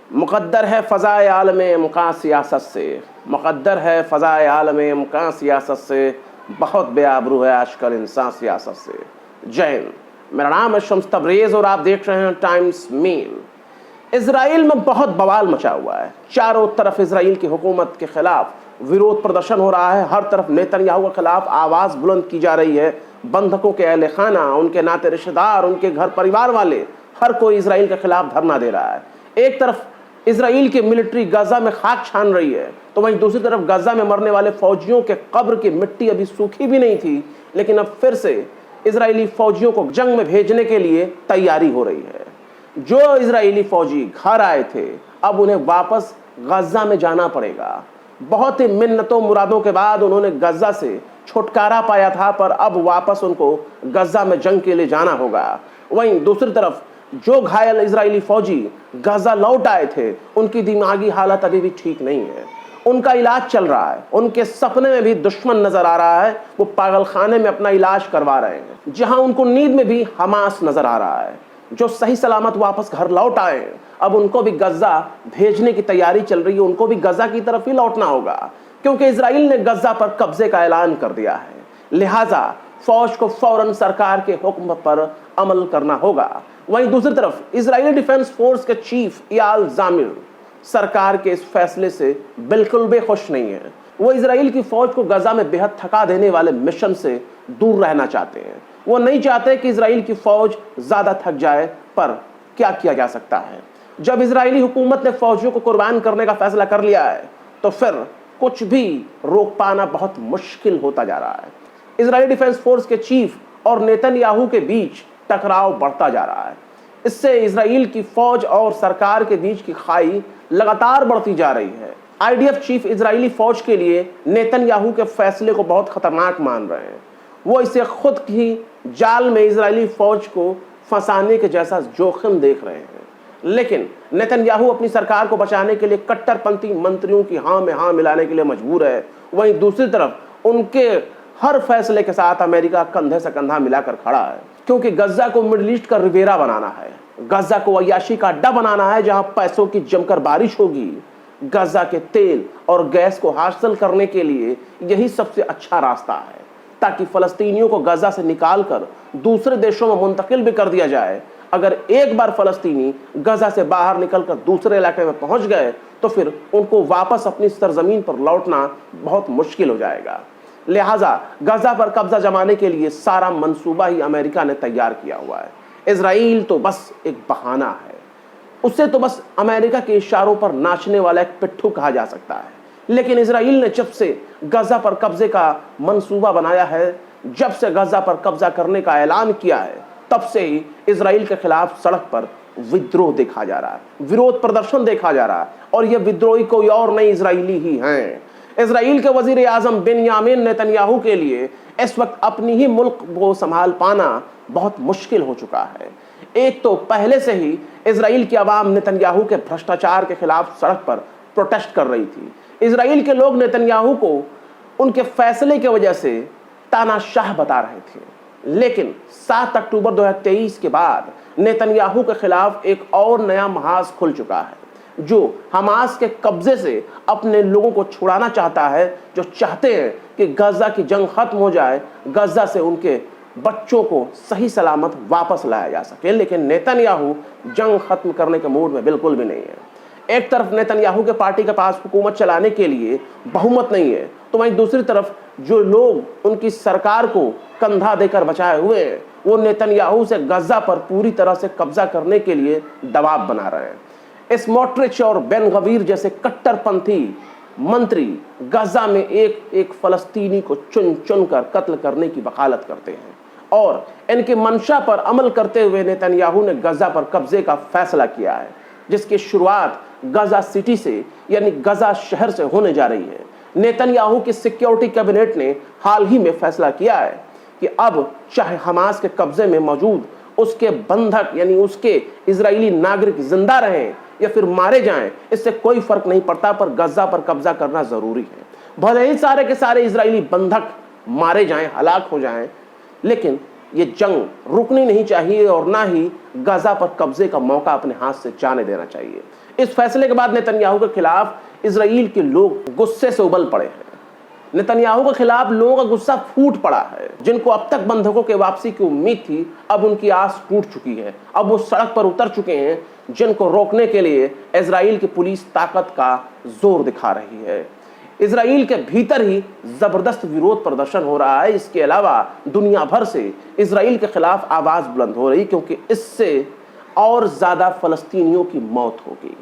मुक़द्दर है फ़ज़ाए आलम इम्कां सियासत से, मुक़द्दर है फ़ज़ाए आलम इम्कां सियासत से, बहुत बेआबरू है आजकल इंसान सियासत से। जय हिंद, मेरा नाम है शम्स तबरेज़ और आप देख रहे हैं टाइम्स मेल। इजराइल में बहुत बवाल मचा हुआ है। चारों तरफ इजराइल की हुकूमत के खिलाफ विरोध प्रदर्शन हो रहा है। हर तरफ नेतन्याहू के खिलाफ आवाज़ बुलंद की जा रही है। बंधकों के अहले खाना, उनके नाते रिश्तेदार, उनके घर परिवार वाले, हर कोई इजराइल के खिलाफ धरना दे रहा है। एक तरफ इजराइल की मिलिट्री गाजा में खाक छान रही है, तो वहीं दूसरी तरफ गाजा में मरने वाले फौजियों के कब्र की मिट्टी अभी सूखी भी नहीं थी, लेकिन अब फिर से इजरायली फौजियों को जंग में भेजने के लिए तैयारी हो रही है। जो इजरायली फौजी घर आए थे, अब उन्हें वापस गाजा में जाना पड़ेगा। बहुत ही मिन्नतों मुरादों के बाद उन्होंने गाजा से छुटकारा पाया था, पर अब वापस उनको गाजा में जंग के लिए जाना होगा। वहीं दूसरी तरफ जो घायल इजरायली फौजी गाजा लौट आए थे, उनकी दिमागी हालत अभी भी ठीक नहीं है। उनका इलाज चल रहा है। उनके सपने में भी दुश्मन नजर आ रहा है। वो पागल खाने में अपना इलाज करवा रहे हैं, जहां उनको नींद में भी हमास नजर आ रहा है। जो सही सलामत वापस घर लौट आए, अब उनको भी गजा भेजने की तैयारी चल रही है। उनको भी गजा की तरफ ही लौटना होगा, क्योंकि इजराइल ने गजा पर कब्जे का ऐलान कर दिया है। लिहाजा फौज को फौरन सरकार के हुक्म पर अमल करना होगा। वहीं दूसरी तरफ इजरायली डिफेंस फोर्स के चीफ इयाल ज़ामिर सरकार के इस फैसले से बिल्कुल भी खुश नहीं है। वो इजराइल की फौज को गजा में बेहद थका देने वाले मिशन से दूर रहना चाहते हैं। वो नहीं चाहते कि इजराइल की फौज ज्यादा थक जाए, पर क्या किया जा सकता है। जब इजरायली हुकूमत ने फौजियों को कुर्बान करने का फैसला कर लिया है, तो फिर कुछ भी रोक पाना बहुत मुश्किल होता जा रहा है। इजरायली डिफेंस फोर्स के चीफ और नेतन्याहू के बीच टकराव बढ़ता जा रहा है। इससे इजराइल की फौज और सरकार के बीच की खाई लगातार बढ़ती जा रही है। आईडीएफ चीफ इजरायली फौज के लिए नेतन्याहू के फैसले को बहुत खतरनाक मान रहे हैं। वो इसे खुद की जाल में इजरायली फौज को फंसाने के जैसा जोखिम देख रहे हैं। लेकिन नेतन्याहू अपनी सरकार को बचाने के लिए कट्टरपंथी मंत्रियों की हाँ में हाँ मिलाने के लिए मजबूर है। वहीं दूसरी तरफ उनके हर फैसले के साथ अमेरिका कंधे से कंधा मिलाकर खड़ा है, क्योंकि गजा को मिडिल ईस्ट का रिवेरा बनाना है। गजा को अय्याशी का अड्डा बनाना है, जहां पैसों की जमकर बारिश होगी। गजा के तेल और गैस को हासिल करने के लिए यही सबसे अच्छा रास्ता है, ताकि फलस्तीनियों को गजा से निकालकर दूसरे देशों में मुंतकिल भी कर दिया जाए। अगर एक बार फलस्तीनी गजा से बाहर निकलकर दूसरे इलाके में पहुंच गए, तो फिर उनको वापस अपनी सरजमीन पर लौटना बहुत मुश्किल हो जाएगा। लिहाजा गजा पर कब्जा जमाने के लिए सारा मंसूबा ही अमेरिका ने तैयार किया हुआ है। इजराइल तो बस एक बहाना है। उसे तो बस अमेरिका के इशारों पर नाचने वाला एक पिट्ठू कहा जा सकता है। लेकिन इजराइल ने जब से गजा पर कब्जे का मंसूबा बनाया है, जब से गजा पर कब्जा करने का ऐलान किया है, तब से ही इजराइल के खिलाफ सड़क पर विद्रोह देखा जा रहा है, विरोध प्रदर्शन देखा जा रहा है। और ये विद्रोही कोई और नहीं, इजराइली ही हैं। इजराइल के वजीर आजम बेंयामिन नेतन्याहू के लिए इस वक्त अपनी ही मुल्क को संभाल पाना बहुत मुश्किल हो चुका है। एक तो पहले से ही इजराइल की आवाम नेतन्याहू के भ्रष्टाचार के खिलाफ सड़क पर प्रोटेस्ट कर रही थी। इजराइल के लोग नेतन्याहू को उनके फैसले की वजह से तानाशाह बता रहे थे। लेकिन 7 अक्टूबर 2023 के बाद नेतन्याहू के खिलाफ एक और नया महाज खुल चुका है, जो हमास के कब्जे से अपने लोगों को छुड़ाना चाहता है, जो चाहते हैं कि गजा की जंग खत्म हो जाए, गजा से उनके बच्चों को सही सलामत वापस लाया जा सके। लेकिन नेतन्याहू जंग खत्म करने के मूड में बिल्कुल भी नहीं है। एक तरफ नेतन्याहू के पार्टी के पास हुकूमत चलाने के लिए बहुमत नहीं है, तो वहीं दूसरी तरफ जो लोग उनकी सरकार को कंधा देकर बचाए हुए हैं, वो नेतन्याहू से गजा पर पूरी तरह से कब्जा करने के लिए दबाव बना रहे हैं। स्मोट्रिच और बेन गवीर जैसे कट्टरपंथी मंत्री गजा में एक एक फलस्तीनी को चुन चुन कर कत्ल करने की वकालत करते हैं, और इनके मंशा पर अमल करते हुए नेतन्याहू ने गजा पर कब्जे का फैसला किया है, जिसकी शुरुआत गजा सिटी से यानी गजा शहर से होने जा रही है। नेतन्याहू की सिक्योरिटी कैबिनेट ने हाल ही में फैसला किया है कि अब चाहे हमास के कब्जे में मौजूद उसके बंधक यानी उसके इजरायली नागरिक जिंदा रहें या फिर मारे जाएं, इससे कोई फर्क नहीं पड़ता, पर गजा पर कब्जा करना जरूरी है। भले ही सारे के सारे इजरायली बंधक मारे जाएं, हलाक हो जाएं, लेकिन ये जंग रुकनी नहीं चाहिए और ना ही गजा पर कब्जे का मौका अपने हाथ से जाने देना चाहिए। इस फैसले के बाद नेतन्याहू के खिलाफ इजराइल के लोग गुस्से से उबल पड़े हैं। नेतन्याहू के खिलाफ लोगों का गुस्सा फूट पड़ा है। जिनको अब तक बंधकों के वापसी की उम्मीद थी, अब उनकी आस टूट चुकी है। अब वो सड़क पर उतर चुके हैं, जिनको रोकने के लिए इजराइल की पुलिस ताकत का जोर दिखा रही है। इजराइल के भीतर ही जबरदस्त विरोध प्रदर्शन हो रहा है। इसके अलावा दुनिया भर से इजराइल के खिलाफ आवाज बुलंद हो रही, क्योंकि इससे और ज्यादा फलस्तीनियों की मौत होगी।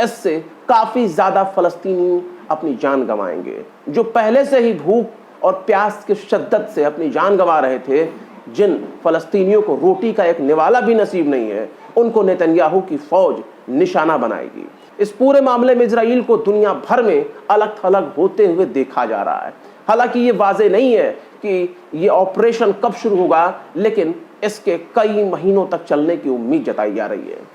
इससे काफी ज्यादा फलस्तीनी अपनी जान गंवाएंगे। जो पहले से ही भूख और प्यास की शिद्दत से अपनी जान गंवा रहे थे, जिन फलस्तीनियों को रोटी का एक निवाला भी नसीब नहीं है, उनको नेतन्याहू की फौज निशाना बनाएगी। इस पूरे मामले में इजराइल को दुनिया भर में अलग थलग होते हुए देखा जा रहा है। हालांकि ये वाजे नहीं है कि ये ऑपरेशन कब शुरू होगा, लेकिन इसके कई महीनों तक चलने की उम्मीद जताई जा रही है।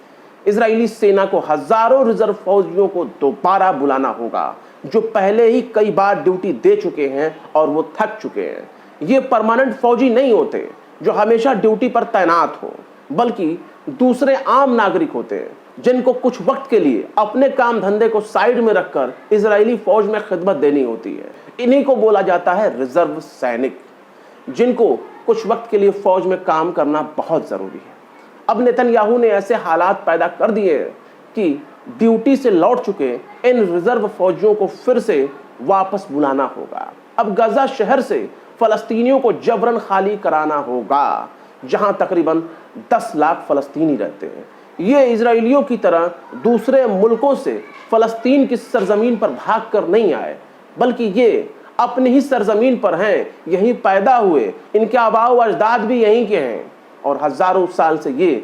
इजरायली सेना को हजारों रिजर्व फौजियों को दोबारा बुलाना होगा, जो पहले ही कई बार ड्यूटी दे चुके हैं और वो थक चुके हैं। ये परमानेंट फौजी नहीं होते जो हमेशा ड्यूटी पर तैनात हो, बल्कि दूसरे आम नागरिक होते हैं, जिनको कुछ वक्त के लिए अपने काम धंधे को साइड में रखकर इजरायली फौज में खिदमत देनी होती है। इन्हीं को बोला जाता है रिजर्व सैनिक, जिनको कुछ वक्त के लिए फौज में काम करना बहुत जरूरी है। अब नेतन्याहू ने ऐसे हालात पैदा कर दिए कि ड्यूटी से लौट चुके इन रिजर्व फौजियों को फिर से वापस बुलाना होगा। अब गजा शहर से फलस्तीनियों को जबरन खाली कराना होगा, जहां तकरीबन 10 लाख फलस्तीनी रहते हैं। ये इजरायलियों की तरह दूसरे मुल्कों से फलस्तीन की सरजमीन पर भाग कर नहीं आए, बल्कि ये अपनी ही सरजमीन पर हैं, यहीं पैदा हुए, इनके आबाओ अजदाद भी यहीं के हैं और हजारों साल से ये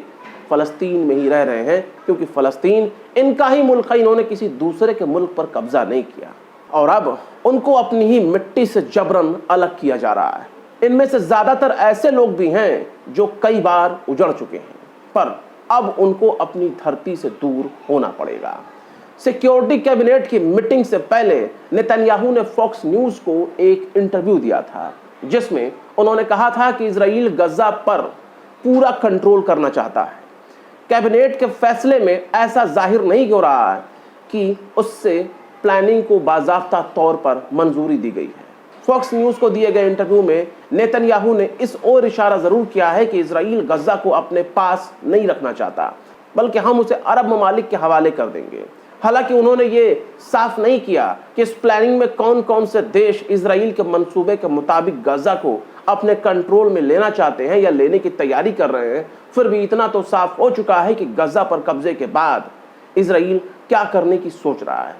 फलस्तीन में ही रह रहे हैं, क्योंकि फलस्तीन इनका ही मुल्क है। इन्होंने किसी दूसरे के मुल्क पर कब्जा नहीं किया और अब उनको अपनी ही मिट्टी से जबरन अलग किया जा रहा है। इनमें से ज्यादातर ऐसे लोग भी हैं जो कई बार उजड़ चुके हैं, पर अब उनको अपनी धरती से दूर होना पड़ेगा। सिक्योरिटी कैबिनेट की मीटिंग से पहले नेतन्याहू ने फॉक्स न्यूज को एक इंटरव्यू दिया था, जिसमें उन्होंने कहा था कि इजराइल गजा पर पूरा कंट्रोल करना चाहता है। कैबिनेट के फैसले में ऐसा जाहिर नहीं हो रहा है कि उससे प्लानिंग को बाज़ाब्ता तौर पर मंजूरी दी गई है। फॉक्स न्यूज को दिए गए इंटरव्यू में नेतन्याहू ने इस ओर इशारा जरूर किया है कि इजराइल गजा को अपने पास नहीं रखना चाहता, बल्कि हम उसे अरब ममालिक के हवाले कर देंगे। हालांकि उन्होंने ये साफ नहीं किया कि इस प्लानिंग में कौन कौन से देश इजराइल के मंसूबे के मुताबिक गजा को अपने कंट्रोल में लेना चाहते हैं या लेने की तैयारी कर रहे हैं। फिर भी इतना तो साफ हो चुका है कि गजा पर कब्जे के बाद इजराइल क्या करने की सोच रहा है।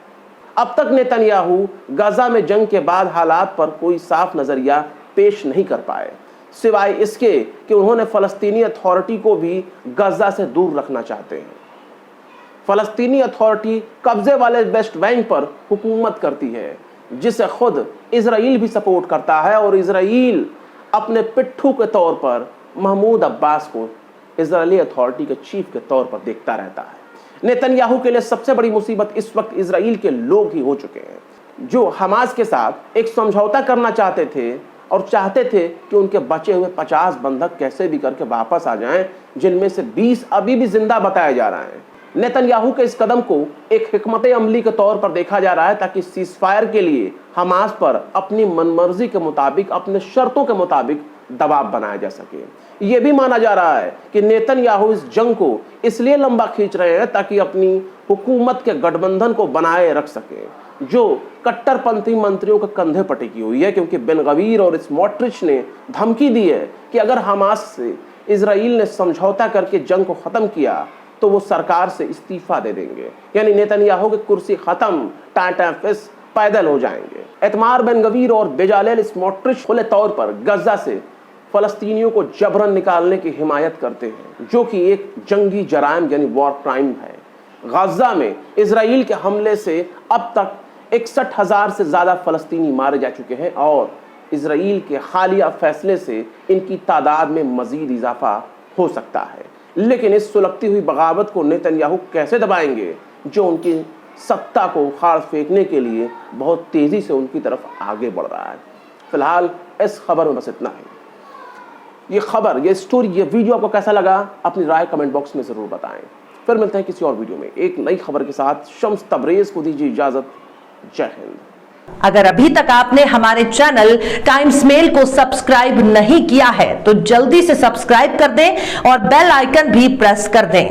अब तक नेतन्याहू गजा में जंग के बाद हालात पर कोई साफ नजरिया पेश नहीं कर पाए, सिवाय इसके कि उन्होंने फलस्तीनी अथॉरिटी को भी गजा से दूर रखना चाहते हैं। फलस्तीनी अथॉरिटी कब्जे वाले वेस्ट बैंक पर हुकूमत करती है, जिसे खुद इजराइल भी सपोर्ट करता है और इजराइल अपने पिट्ठू के तौर पर महमूद अब्बास को इजरायली अथॉरिटी के चीफ के तौर पर देखता रहता है। नेतन्याहू के लिए सबसे बड़ी मुसीबत इस वक्त इजराइल के लोग ही हो चुके हैं, जो हमास के साथ एक समझौता करना चाहते थे और चाहते थे कि उनके बचे हुए 50 बंधक कैसे भी करके वापस आ जाएं, जिनमें से 20 अभी भी जिंदा बताए जा रहे हैं। नेतन्याहू के इस कदम को एक हिकमत अमली के तौर पर देखा जा रहा है, ताकि सीज़फायर के लिए हमास पर अपनी मनमर्जी के मुताबिक, अपने शर्तों के मुताबिक दबाव बनाया जा सके। यह भी माना जा रहा है कि नेतन्याहू इस जंग को इसलिए लंबा खींच रहे हैं ताकि अपनी हुकूमत के गठबंधन को बनाए रख सके, जो कट्टरपंथी मंत्रियों के कंधे पर टिकी हुई है, क्योंकि बेन गवीर और स्मोट्रिच ने धमकी दी है कि अगर हमास से इजराइल ने समझौता करके जंग को खत्म किया तो वो सरकार से इस्तीफा दे देंगे, यानी नेतन्याहू की कुर्सी खत्म, टाटा फिस पैदल हो जाएंगे। इतमार बेन गवीर और बेजालेल स्मोट्रिच खुले तौर पर गजा से फलस्तीनियों को जबरन निकालने की हिमायत करते हैं, जो कि एक जंगी जराइम यानी वॉर क्राइम है। गजा में इजराइल के हमले से अब तक 61,000 से ज्यादा फलस्तीनी मारे जा चुके हैं और इजराइल के हालिया फैसले से इनकी तादाद में मजीद इजाफा हो सकता है। लेकिन इस सुलगती हुई बगावत को नेतन्याहू कैसे दबाएंगे, जो उनकी सत्ता को उखाड़ फेंकने के लिए बहुत तेजी से उनकी तरफ आगे बढ़ रहा है। फिलहाल इस खबर में बस इतना है। ये खबर, ये स्टोरी, ये वीडियो आपको कैसा लगा, अपनी राय कमेंट बॉक्स में जरूर बताएं। फिर मिलते हैं किसी और वीडियो में एक नई खबर के साथ। शम्स तबरेज को दीजिए इजाजत। जय हिंद। अगर अभी तक आपने हमारे चैनल टाइम्स मेल को सब्सक्राइब नहीं किया है तो जल्दी से सब्सक्राइब कर दें और बेल आइकन भी प्रेस कर दें।